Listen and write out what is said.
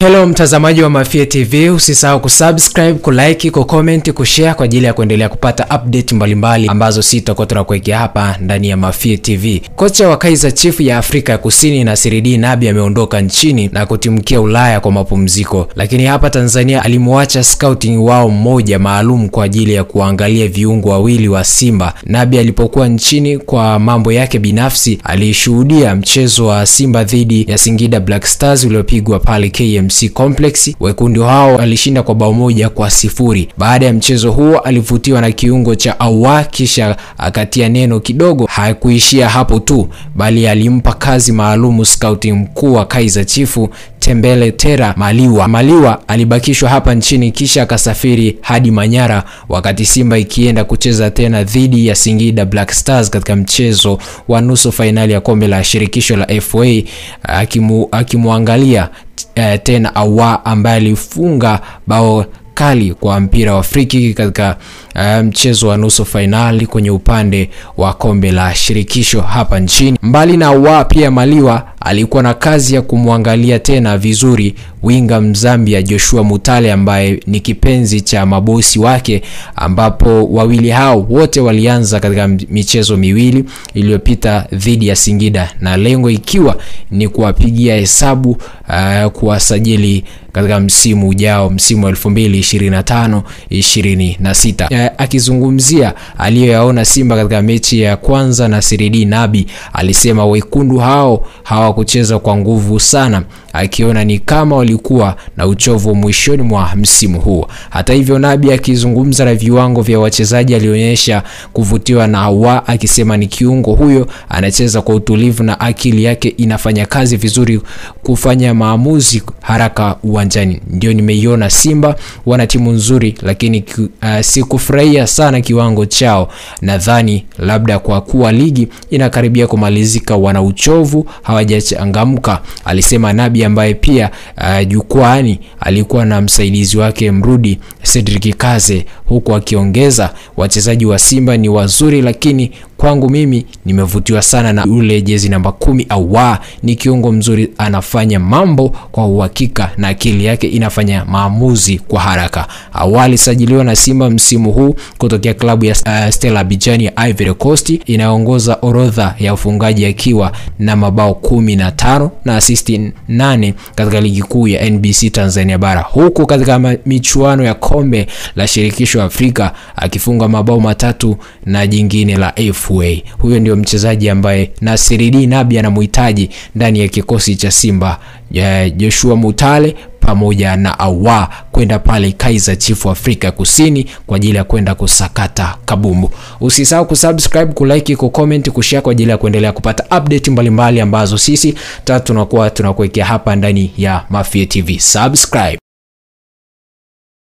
Hello mtazamaji wa Mafia TV, usisahau kusubscribe, kulike, kucomment, kushare kwa ajili ya kuendelea kupata update mbalimbali ambazo sitakuwa tunakuwekea hapa ndani ya Mafia TV. Kocha wa Kaizer Chiefs ya Afrika Kusini Nasreddine Nabi ameondoka nchini na kutimkia Ulaya kwa mapumziko, lakini hapa Tanzania alimwacha scouting wao mmoja maalum kwa ajili ya kuangalia viungo wawili wa Simba. Nabi alipokuwa nchini kwa mambo yake binafsi, alishuhudia mchezo wa Simba dhidi ya Singida Black Stars uliopigwa pale KMC Complex. Wekundu hao alishinda kwa bao 1-0. Baada ya mchezo huo alivutiwa na kiungo cha Awa, kisha akatia neno kidogo. Hakuishia hapo tu, bali alimpa kazi maalumu scouting mkuu wa Kaizer Chiefs Tembele Tera Maliwa. Maliwa alibakishwa hapa nchini kisha akasafiri hadi Manyara wakati Simba ikienda kucheza tena dhidi ya Singida Black Stars katika mchezo wa nusu finali ya kombe la shirikisho la FA, akimuangalia tena Awa ambaye alifunga bao kali kwa mpira wa free kick katika mchezo wa nusu finali kwenye upande wa kombe la shirikisho hapa nchini. Mbali na Awa, pia Maliwa alikuwa na kazi ya kumwangalia tena vizuri winga Mzambia Joshua Mutale ambaye ni kipenzi cha mabosi wake, ambapo wawili hao wote walianza katika michezo miwili iliyopita dhidi ya Singida, na lengo ikiwa ni kuwapigia hesabu kuwasajili katika msimu ujao, msimu 2025-26. Akizungumzia aliyoyaona Simba katika mechi ya kwanza, Nasreddine Nabi alisema wekundu hao hawakucheza kwa nguvu sana, akiona ni kama walikuwa na uchovu mwishoni mwa msimu huo. Hata hivyo, Nabi akizungumza na viwango vya wachezaji alionyesha kuvutiwa na Awa, akisema ni kiungo huyo anacheza kwa utulivu na akili yake inafanya kazi vizuri kufanya maamuzi haraka uwanjani. Ndio nimeiona Simba wana timu nzuri, lakini sikufurahia sana kiwango chao. Nadhani labda kwa kuwa ligi inakaribia kumalizika wana uchovu, hawajachangamka, alisema Nabi, ambaye pia jukwani alikuwa na msaidizi wake mrudi Cedric Kaze, huku akiongeza wachezaji wa Simba ni wazuri, lakini kwangu mimi nimevutiwa sana na ule jezi namba 10 Awa. Ni kiungo mzuri, anafanya mambo kwa uhakika na akili yake inafanya maamuzi kwa haraka. Awa alisajiliwa na Simba msimu huu kutokea klabu ya Stella Abidjan ya Ivory Coast, inaongoza orodha ya ufungaji akiwa na mabao 15 na assist 8 katika ligi kuu ya NBC Tanzania bara, huku katika michuano ya kombe la shirikisho Afrika akifunga mabao 3 na jingine la FA. Huyo ndio mchezaji ambaye Nasreddine Nabi anamhitaji ndani ya kikosi cha Simba, Joshua Mutale pamoja na Awa kwenda pale Kaizer Chiefs Afrika Kusini kwa ajili ya kwenda kusakata kabumbu. Usisahau kusubscribe, kulike, kucomment, kushare kwa ajili ya kuendelea kupata update mbalimbali ambazo sisi tunakuwa tunakuwekea hapa ndani ya Mafia TV. Subscribe.